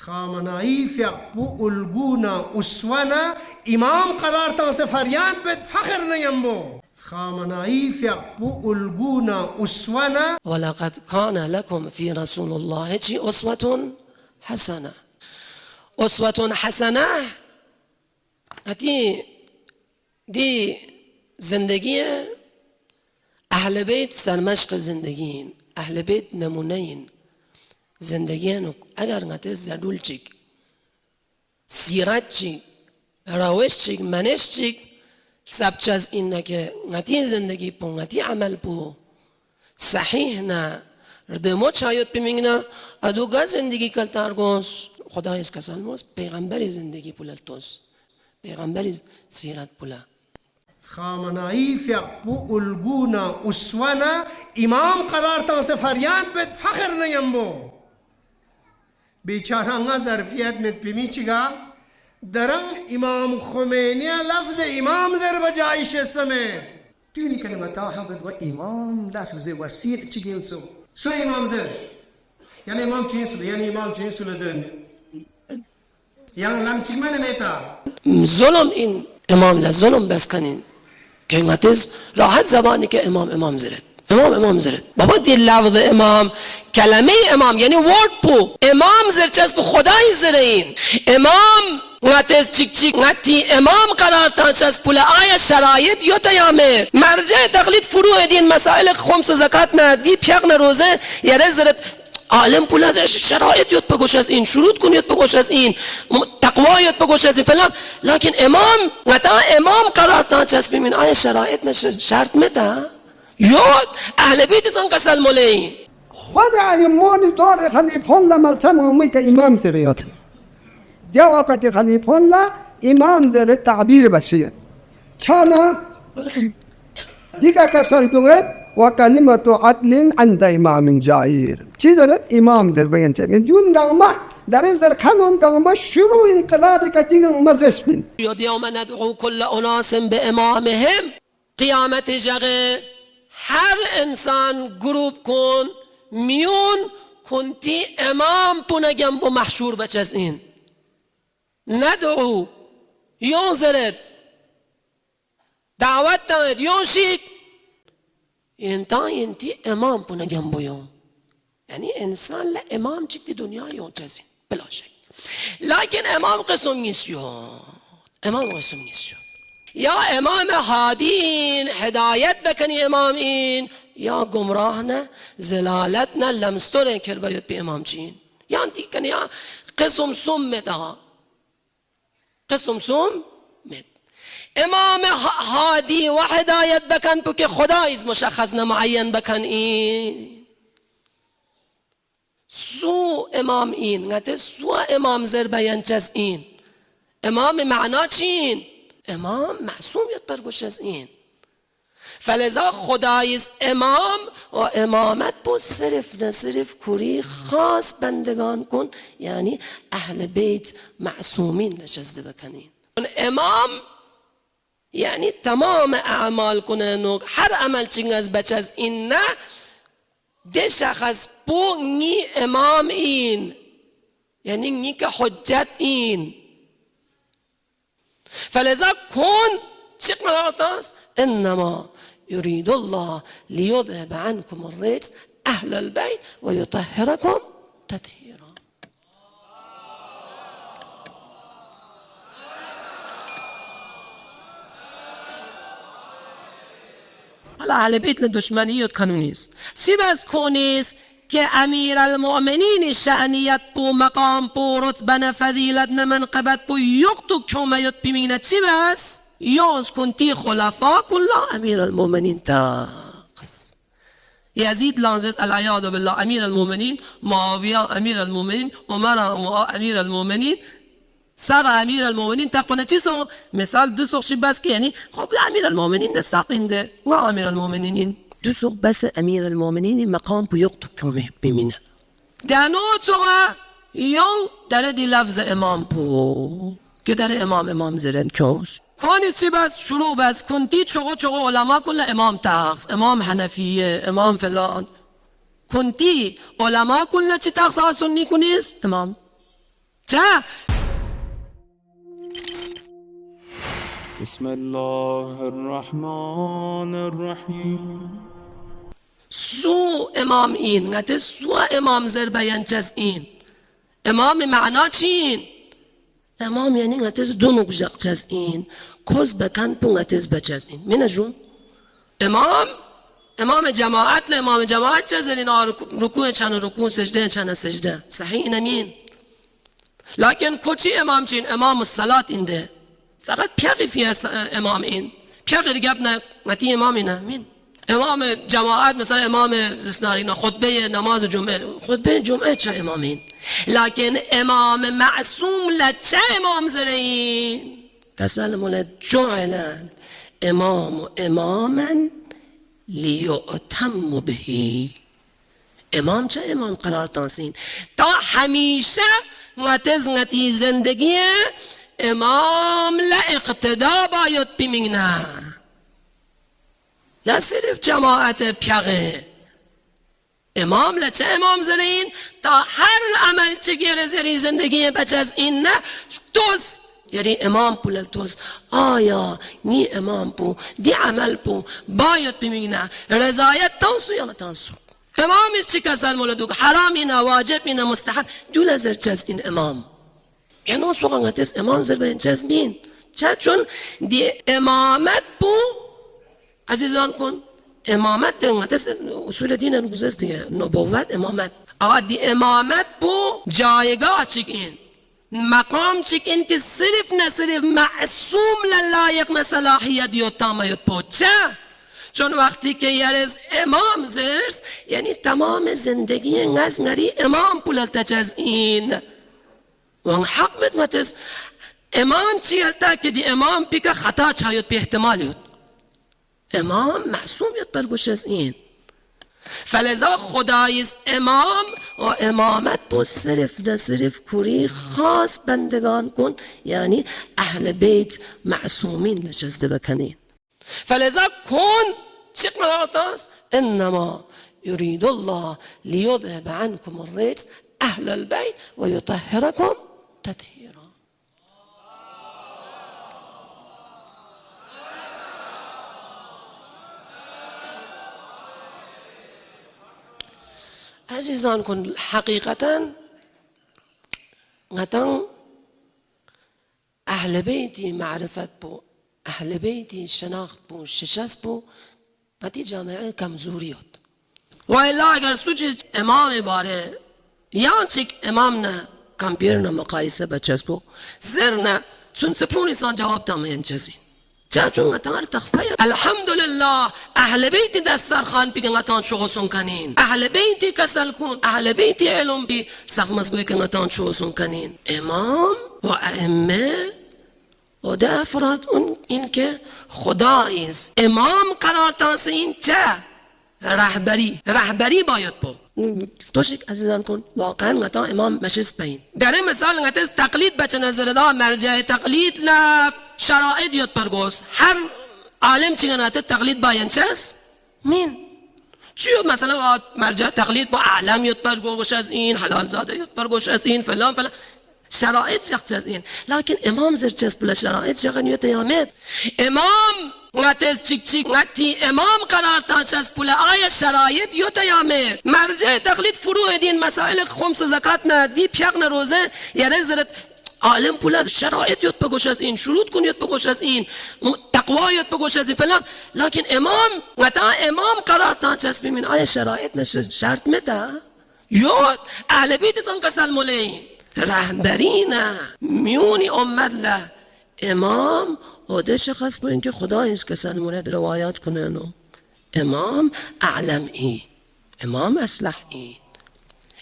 خامنه‌ای فیقبو الگونا اسوانا امام قرار تانس فریاد بد فخر نیم بو خامنه‌ای فیقبو الگونا اسوانا ولقد كان لكم في رسول الله أسوة حسنة. أسوة حسنة دی زندگی اهل بیت سرمشق زندگیین، اهل بیت نمونهین زندگیانو اگر نته زدول چیک سیرت چیک روش چیک منش چیک سبچ از این نکه نتی زندگی پو نتی عمل پو صحیح نه ردمو چایت بمینگنا ادوگا زندگی کلتار گوش خدا اس کسان موس پیغمبر زندگی پولتوس پیغمبر سیرت پولا خامنه‌ای فیقبو الگونا اسوانا امام قرار تانس فریاد بد فخر نیم بو بیچارانگا ظرفیت مت پیمی چیگا درنگ امام خمینی لفظ امام زر بجایش اسمه تونی کلمتا حقد و امام لفظ وسیع چیگیم سو امام زر یعنی امام چیستو یعنی امام چیستو لزر یعنی لم چیگ من میتا ظلم این امام لظلم بس کنین که اینقدر راحت زبانی که امام زرد امام زرد بابا دی لفظ امام کلمه امام یعنی ورد پو امام زرچست پو خدای زرین امام نتیز چیک نتی امام قرار تانچست پولا آیا شرایط یو تیامه مرجع تقلید فروع دین مسائل خمس و زکات ندی پیغن روزه یره زرد عالم پولا شرایط یاد بگوش از این شروط کن یاد بگوش از این تقوا یاد بگوش از این فلان لكن امام وقتا امام قرار تانچست بمین آیا شرایط نشه شرط متا یاد اهل بیت سن قسل مولین خود ایمانی دار خلیفان لملتم اومی که امام زریات دیا وقت خلیفان لا امام زر تعبیر بسید چانا دیگه کسال دوگه و کلمت عدل عند امام جائر چی دارد امام زر بگن چه دون دغمه در این زر کنون دغمه شروع انقلابی که دیگه مزش بین یوم ندعو کل اناس به امامهم قیامت جگه هر انسان گروپ کن میون کنتی امام پونگم با محشور بچ از این ندعو یون زرد دعوت تاید یون شیک انتی امام پونگم بایون یعنی انسان لامام چیک دی دنیا یون چیزی بلا شک لیکن امام قسم نیست امام قسم نیست یا امام هادین هدایت بکنی امام این یا گمراه نه زلالت نه لمستوره کر باید به امام چین یا انتی کنی یا قسم سمت قسم سمت امام هادی و هدایت بکن تو که خدا از مشخص نمعین بکن این سو امام این نته سو امام زر بیان چز این امام معنا چین امام معصومیت برگوش از این فلذا خدایز امام و امامت بو صرف نصرف کری خاص بندگان کن یعنی اهل بیت معصومین نشسته بکنین امام یعنی تمام اعمال کنن هر عمل چنگ از بچه از این نه ده شخص بو نی امام این یعنی نی که حجت این فلذا کن چه قرارت است انما يريد الله ليذهب عنكم الرجس اهل البيت ويطهركم تطهيرا حالا اهل بیت دشمنیت کنونیست چی بس کنیست که امیر المؤمنین شأنیت بو مقام بو رتبه فضیلت منقبت بو یقتو کمیت بمینه چی بس یاز کنتی خلفا کلا امیر المؤمنین تاقص یزید لانزس العیاذ بالله امیر المؤمنین معاویه امیر المؤمنین عمر امیر المؤمنین سر امیر المؤمنین تقونه چی سو مثال دو سوخشی بس که یعنی خب امیر المؤمنین ده ساقین ده و امیر المؤمنین دو سوخ بس امیر المؤمنین مقام بو یقتو کمه بمینه دانوت سوخه یون داره دی لفظ امام بو که داره امام زرن کوس کانی سی بس شروع بس کنتی چوغو علما کل امام تاخص امام حنفیه امام فلان کنتی علما کل چی تاخص سنی کنیست امام چه؟ بسم الله الرحمن الرحیم. سو امام این غته سو امام زر بیان چز این امام معنا چین امام یعنی غتز دو نگجق چز این کز بکن پو غتز بچز این منجون امام جماعت امام جماعت چزر این رکوع چند رکوع سجده چند سجده صحیح اینمین لكن کچی امام چین امام الصلاة اینده فقط پیغی فی امام این پیغی رگبنا غتی امام اینه مین امام جماعت مثلا امام زسنارینا خطبه نماز جمعه خطبه جمعه چه امامین لكن امام معصوم لچه امام زرین کسل مولد جعل امام اماما لیؤتم بهی امام چه امام قرار تانسین تا همیشه غتی زندگی امام لاقتدا باید بمینه نه صرف جماعت پیغه امام لچه امام زرین تا هر عمل چه گیره زری زندگی بچه از این نه توز یعنی امام پولل توز آیا نی امام پو دی عمل پو باید بمینه رضایت تانسو یا تانسو امام از چی کسال مولدوک حرام اینه واجب اینه مستحب دول زر چه از این امام یعنی اون سوغان غتیز امام زر بین چه از بین چه چون دی امامت پو عزیزان کن امامت غتیز اصول دین نگذست دیگه نبوت امامت آقا دی امامت پو جایگاه چکین مقام چکین که صرف نه صرف معصوم للایق نه صلاحیت یا تامایت پو چه؟ چون وقتی که یرز امام زرس یعنی تمام زندگی نری امام پولت چه از این وان حق بدمتز امام چیلتا که دی امام پیکا خطا چایت پی احتمالیت امام معصومیت برگوش از این فلذا خدایز امام و امامت با صرف نه صرف کوری خاص بندگان کن یعنی اهل بیت معصومین نشسته بکنین فلذا کن چه قرارت است انما يريد الله ليذهب عنكم الرجس اهل البيت ويطهركم تطهيرا عزیزان کن حقیقتا غتن اهل بیتی معرفت بو اهل بیتی شناخت بو ششست بو پتی جامعه کمزوریت و الا اگر سوچ امام باره یا چک امام نه کمپیر نه مقایسه بچس بو زر نه چون سپرون انسان جواب تامین چزین چون غتان تخفیه الحمدلله اهل بیت دسترخوان بگن غتان شغسون کنین اهل بیت کسل کن اهل بیت علم بی سخمزگوی که غتان شغسون کنین امام و ائمه و ده افراد اون این که خداییز امام قرار تانسه این چه رهبری باید بو توشک عزیزان کن واقعا غتا امام مشست بین در این مثال غتاز تقلید بچه نظر دا مرجع تقلید لا شرائط یاد پرگوز هر عالم چگناته تقلید باین چست مین چیو مثلا مرجع تقلید با اعلم یاد پرگوش از این حلال زاده یاد پرگوش از این فلان شرائط شخص از این لكن امام زر چست بلا شرائط شغن یوت یامد امام غتز چیک غتی امام قرار تا چست بلا آیا شرائط یوت یامد مرجع تقلید فروع دین مسائل خمس و زکات نه دی پیغ نه روزه یعنی زرت عالم پولاد شرائط یوت بگوش از این شروط کن یوت بگوش از این تقوا یوت بگوش از این فلان لكن امام غتا امام قرار تا چست بمین آیا شرائط نشه شرط متا یوت اهل بیت سان کسل مولین رهبرین میونی امت له امام عده شخص با اینکه خدا اینس کسان مورد روایات کنن امام اعلم این امام اصلح این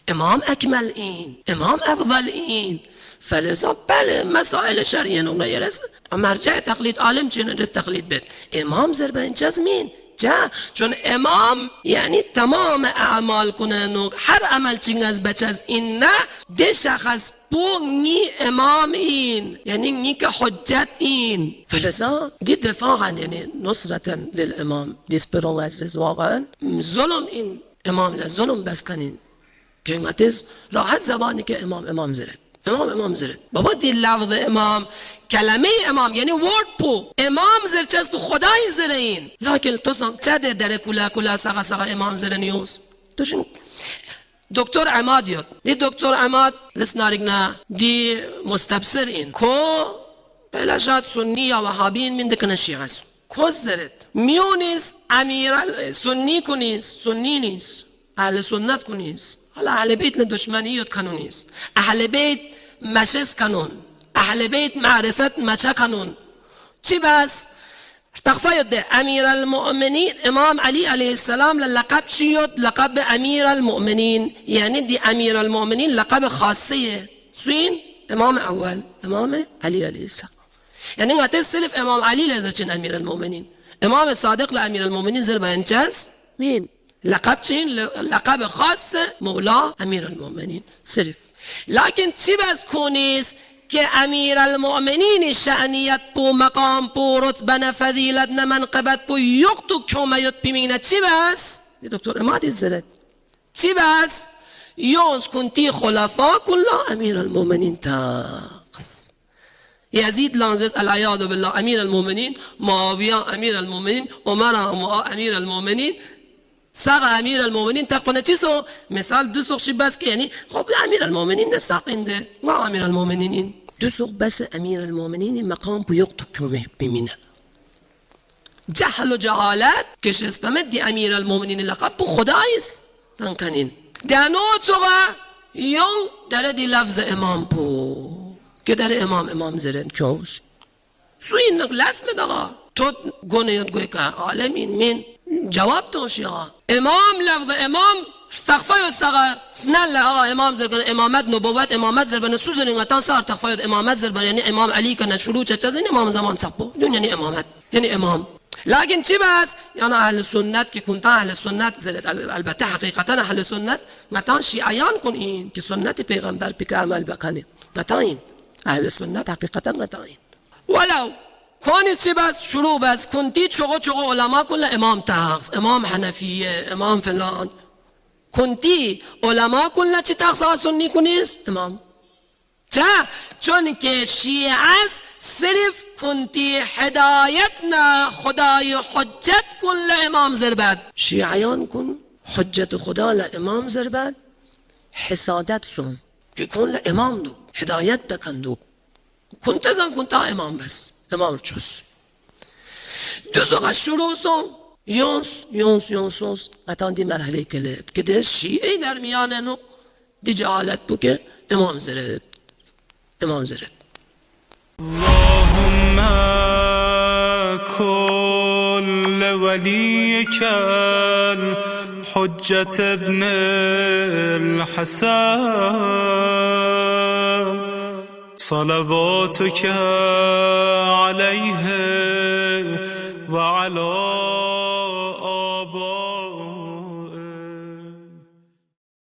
امام اکمل این امام افضل این فلذا بله مسائل شرعیه نمونه یرس مرجع تقلید عالم چه نرس تقلید بید امام زربه این چزمین جا چون امام یعنی تمام اعمال کنن و هر عمل چنگ از بچه از این نه ده شخص بو نی امام این یعنی نی که حجت این فلذا دی دفاعا یعنی نصرتا للامام دیسپرون عزیز واقعا ظلم این امام لظلم بس کنین که اینقدر راحت زبانی که امام زرد امام زرد بابا دی لفظ امام کلمه امام یعنی ورد پو امام زر چست تو خدای زرین لکن تو سان چه در کلا سقا امام زر نیوز توشن دکتر عماد یاد دی دکتر عماد زسنارگنا دی مستبصر این کو بلاشات سنی یا وهابین من دکن شیعه کو زرد میونیس امیر سنی کنیس سنی نیست اهل سنت کنیس حالا اهل بیت دشمنیت کنونیست اهل بیت مشس کنون اهل بیت معرفت مچه کنون چی بس تخفیت ده امیر المؤمنین امام علی علیه السلام للقب چیود لقب امیر المؤمنین یعنی دی امیر المؤمنین لقب خاصیه سوین امام اول امام علی علیه السلام یعنی قطع سلف امام علی لرزچن امیر المؤمنین امام صادق لامیر المؤمنین زر بانجاز مين لقب چین لقب خاص مولا امیر المؤمنین صرف لكن چی بس کنیست که امیر المؤمنین شأنیت پو مقام پو رتبه فضیلت منقبت پو یقتو کمیت پیمینه چی بس دکتر امادی زرد چی بس یونس کنتی خلفا کلا امیر المؤمنین تاقص يزيد لانزس العياذ بالله امیر المؤمنین معاویه امیر المؤمنین عمر امیر المؤمنین ساق امیر المؤمنین تقبل چیسو مثال دو سوق بس که یعنی خب امیر المؤمنین ساقین ده ما امیر المؤمنین دو سوق بس امیر المؤمنین مقام بیقت کمه بمینه جهل و جهالت کش اسمت دی امیر المؤمنین لقب بو خدایست تنکنین دانوت سوقا یون در دی لفظ امام بو که در امام زرن کیوش سو این لازم داغا تو گونه گوی که عالمین من جواب توشی آقا امام لفظ امام سقفه سقا سنل آقا امام زرگن امامت نبوت امامت زربن سوزن انگتان سار تقفه امامت زربن یعنی امام علی کنه شروع چه این امام زمان سقبو دون یعنی امامت یعنی امام لكن چی بس یعنی اهل سنت که کنتا اهل سنت زرد البته حقیقتا اهل سنت متان شیعیان کن این که سنت پیغمبر پی عمل بکنه متان اهل سنت حقیقتا متان ولو کونی چی بس شروع بس کنتی چوغو علما کل امام تاقص امام حنفیه امام فلان کنتی علما کل چی تاقص سنی کنیست امام چه؟ چون که شیعه است صرف کنتی هدایت نه خدای حجت کن لامام زربد شیعیان کن حجت خدا لامام زربد حسادت سن که کن لامام دو هدایت بکن دو کنت زن کنتا امام بس امام چوس دوزو شروع سن یونس اتان دی مرحله کلب که ده شیعه در میانه نو دی جهالت بو که امام زرد اللهم كل وليك الحجة ابن الحسن صلواتك عليه وعلى